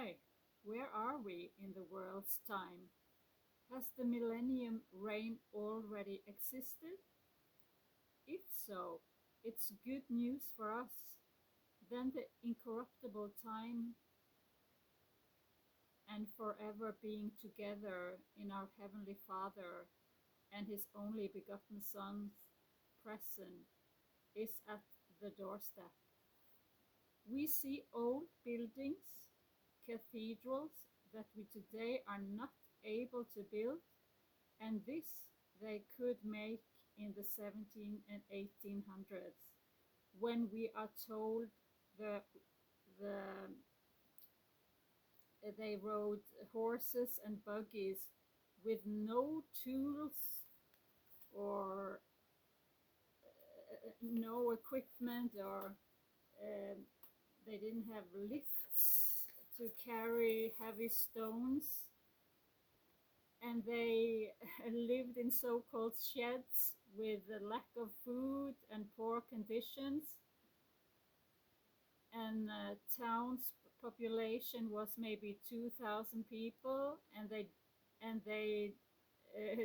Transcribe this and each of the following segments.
Hi, where are we in the world's time? Has the millennium reign already existed? If so, it's good news for us. Then the incorruptible time and forever being together in our Heavenly Father and His only begotten Son's present is at the doorstep. We see old buildings, cathedrals that we today are not able to build, and this they could make in the 17 and 1800s when we are told the they rode horses and buggies with no tools or no equipment or um, they didn't have lifts to carry heavy stones, and they lived in so-called sheds with a lack of food and poor conditions, and town's population was maybe 2,000 people, and they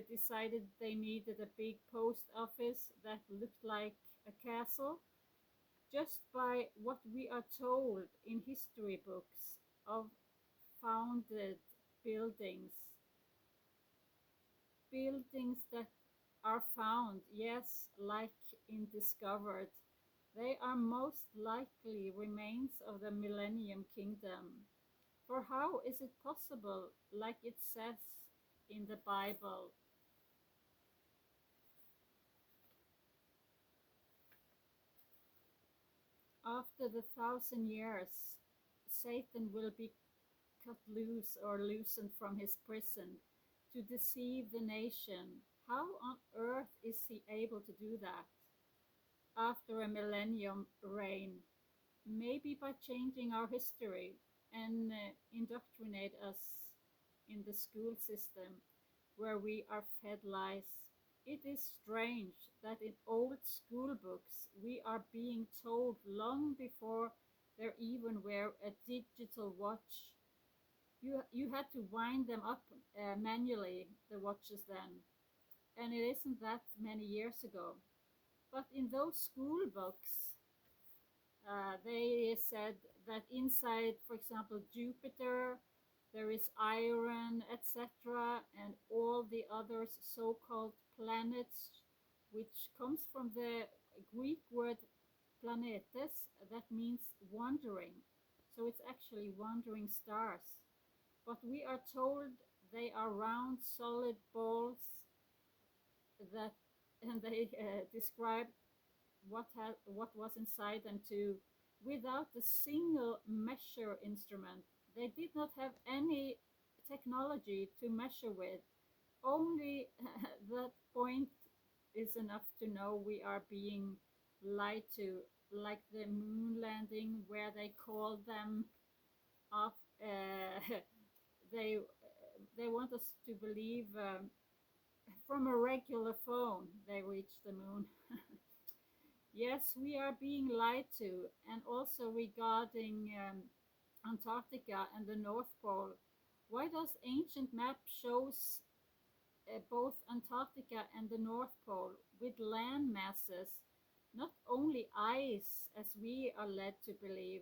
decided they needed a big post office that looked like a castle. Just by what we are told in history books of founded buildings, buildings that are found, yes, like in Discovered, they are most likely remains of the Millennium Kingdom. For how is it possible, like it says in the Bible, after the 1,000 years, Satan will be cut loose or loosened from his prison to deceive the nation? How on earth is he able to do that after a millennium reign? Maybe by changing our history and indoctrinate us in the school system where we are fed lies. It is strange that in old school books we are being told long before there even were a digital watch. You had to wind them up manually, the watches then, and it isn't that many years ago. But in those school books, they said that inside, for example, Jupiter, there is iron, etc., and all the other so-called planets, which comes from the Greek word planetes, that means wandering. So it's actually wandering stars. But we are told they are round, solid balls that, and they describe what was inside them too, without a single measure instrument. They did not have any technology to measure with. Only that point is enough to know we are being lied to, like the moon landing, where they called them up. They they want us to believe from a regular phone they reached the moon. Yes, we are being lied to, and also regarding Antarctica and the North Pole. Why does ancient map shows both Antarctica and the North Pole with land masses, not only ice as we are led to believe?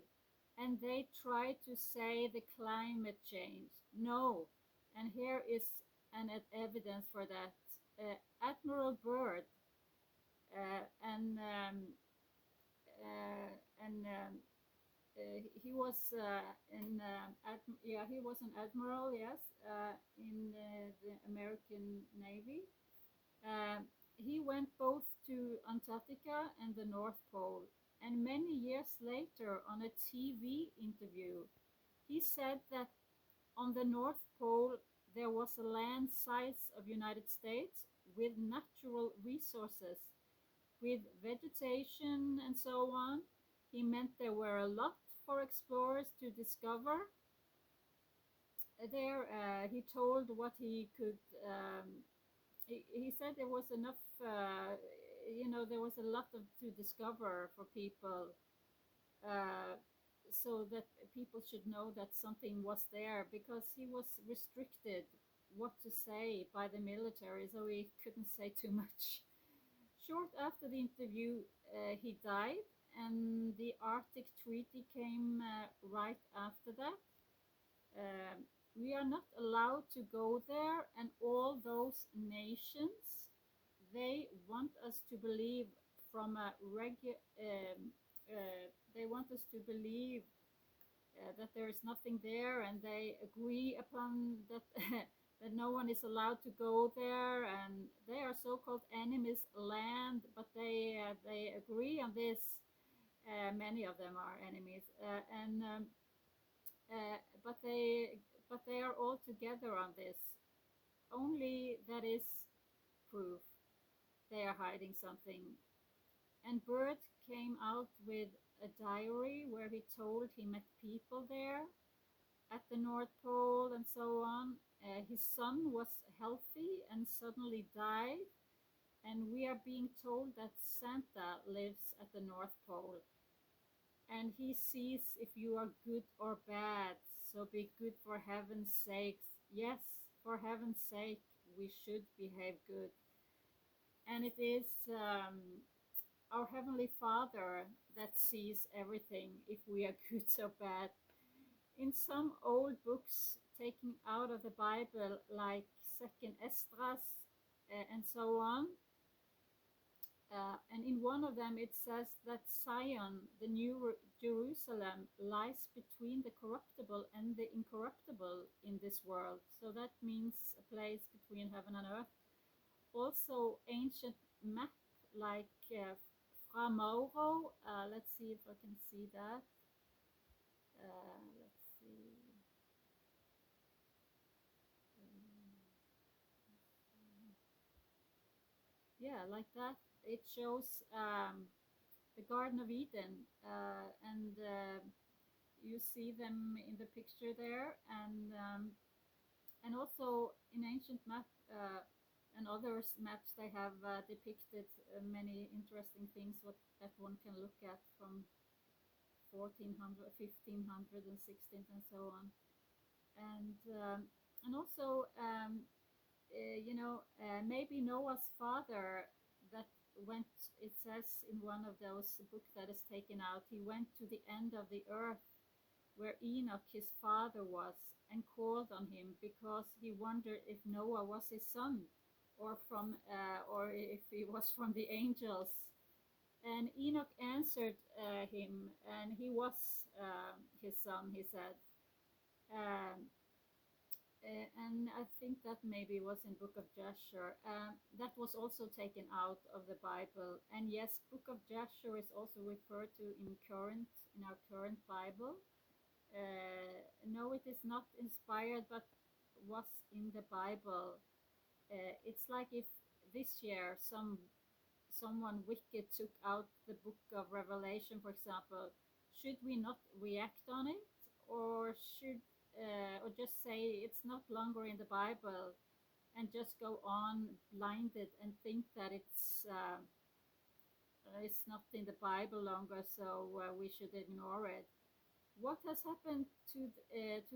And they try to say the climate change. No, and here is an evidence for that. Admiral Byrd uh, and um, and he was he was an admiral, yes, in the American Navy. He went both to Antarctica and the North Pole, and many years later, on a TV interview, he said that on the North Pole there was a land size of United States with natural resources, with vegetation and so on. He meant there were a lot for explorers to discover. There, he told what he could. He said there was enough. There was a lot of to discover for people. Uh, so that people should know that something was there, because he was restricted what to say by the military, so he couldn't say too much. Short after the interview, he died, and the Arctic Treaty came right after that. We are not allowed to go there, and all those nations, they want us to believe from a they want us to believe that there is nothing there, and they agree upon that that no one is allowed to go there, and they are so-called enemies land, but they agree on this. Many of them are enemies, and uh, but they but they are all together on this. Only that is proof they are hiding something. And Byrd came out with a diary where he told he met people there at the North Pole and so on. His son was healthy and suddenly died, and we are being told that Santa lives at the North Pole, and he sees if you are good or bad. So be good for heaven's sakes. Yes, for heaven's sake, we should behave good. And it is our Heavenly Father that sees everything, if we are good or bad. In some old books taken out of the Bible, like Second Esdras and so on, and in one of them it says that Zion, the new Jerusalem, lies between the corruptible and the incorruptible in this world. So that means a place between heaven and earth. Also, ancient map like Fra Mauro. Let's see if I can see that. Let's see. Yeah, like that. It shows the Garden of Eden, and you see them in the picture there, and also in ancient map and other maps they have depicted many interesting things what that one can look at from 1400, 1500, and 16th and so on, and also maybe Noah's father that went, it says in one of those books that is taken out, he went to the end of the earth where Enoch, his father, was, and called on him because he wondered if Noah was his son, or if he was from the angels. And Enoch answered him, and he was his son, he said. Um, and I think that maybe was in Book of Jasher. That was also taken out of the Bible. And yes, Book of Jasher is also referred to in our current Bible. No, it is not inspired, but was in the Bible. It's like if this year someone wicked took out the book of Revelation, for example. Should we not react on it, or or just say it's not longer in the Bible, and just go on blinded and think that it's not in the Bible longer, so we should ignore it? What has happened to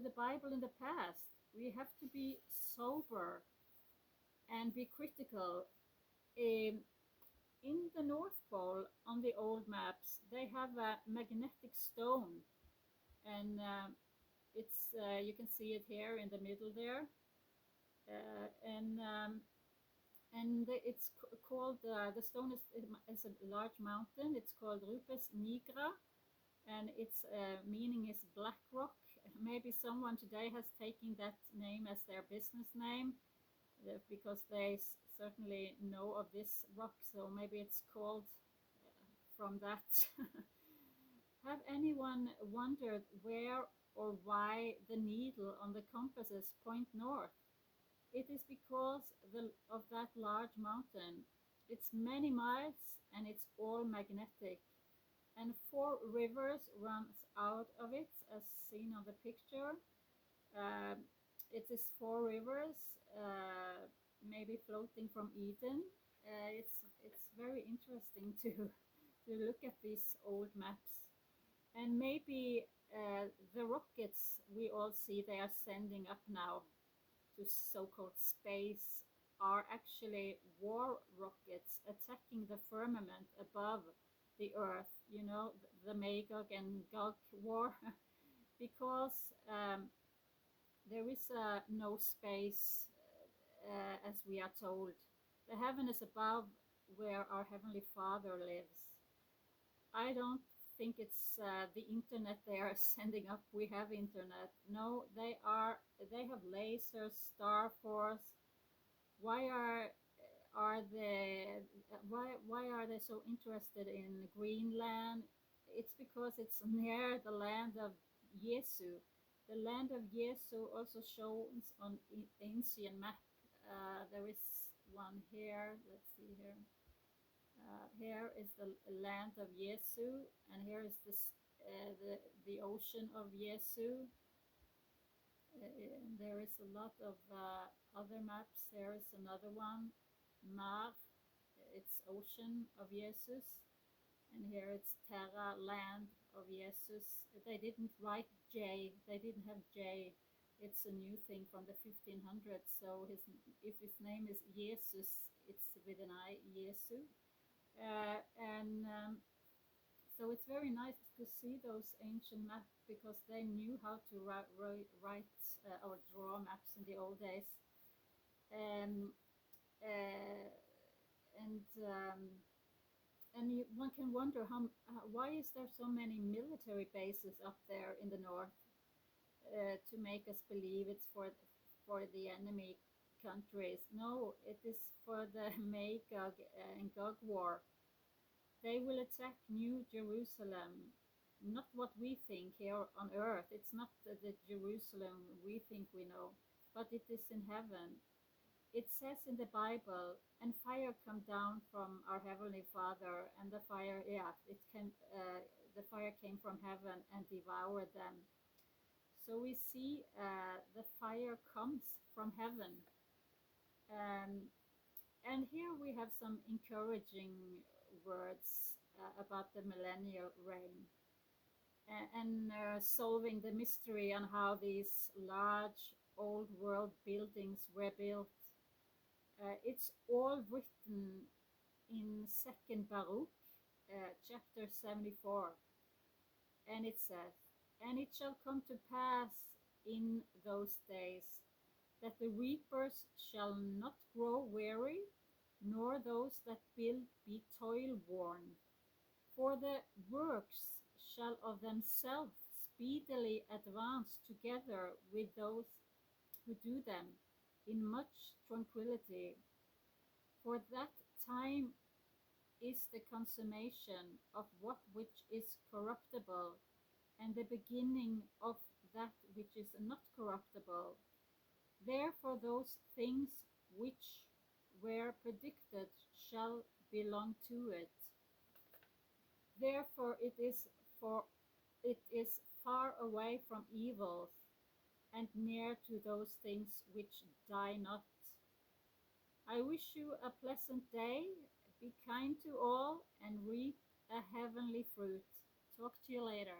the Bible in the past? We have to be sober and be critical. Um, in the North Pole, on the old maps, they have a magnetic stone, and it's you can see it here in the middle there, uh, and um, and it's called the stone is a large mountain. It's called Rupes Nigra, and its meaning is black rock. Maybe someone today has taken that name as their business name, because they certainly know of this rock, so maybe it's called from that. Have anyone wondered where or why the needle on the compasses point north? It is because of that large mountain. It's many miles, and it's all magnetic, and four rivers runs out of it, as seen on the picture. Um, it is four rivers, maybe floating from Eden. It's very interesting to look at these old maps, and maybe The rockets we all see they are sending up now to so-called space are actually war rockets attacking the firmament above the Earth. You know, the Magog and Gog war, because there is no space as we are told. The heaven is above where our Heavenly Father lives. I don't think it's the internet they are sending up. We have internet. No, they have lasers, Star Force. Why are they why are they so interested in Greenland? It's because it's near the land of Jesu. The land of Jesu also shows on ancient map. There is one here. Let's see here. Here is the land of Jesu, and here is the ocean of Jesu. There is a lot of other maps. There is another one, Mar, it's ocean of Jesus, and here it's Terra, land of Jesus. They didn't write J. They didn't have J. It's a new thing from the 1500s. So if his name is Jesus, it's with an I, Jesu. And so it's very nice to see those ancient maps because they knew how to write or draw maps in the old days. Um, uh, and um, one can wonder why is there so many military bases up there in the north to make us believe it's for the enemy countries. No, it is for the Magog and Gog war. They will attack New Jerusalem, not what we think here on earth. It's not the Jerusalem we think we know, but it is in heaven. It says in the Bible, and fire come down from our Heavenly Father, and the fire, yeah, the fire came from heaven and devoured them. So we see the fire comes from heaven. Um, and here we have some encouraging words about the millennial reign and solving the mystery on how these large old world buildings were built. It's all written in Second Baruch, chapter 74, and it says, "And it shall come to pass in those days that the reapers shall not grow weary, nor those that build be toil worn. For the works shall of themselves speedily advance together with those who do them in much tranquillity. For that time is the consummation of what which is corruptible, and the beginning of that which is not corruptible. Therefore those things which were predicted shall belong to it. Therefore it is far away from evils, and near to those things which die not. I wish you a pleasant day. Be kind to all and reap a heavenly fruit. Talk to you later.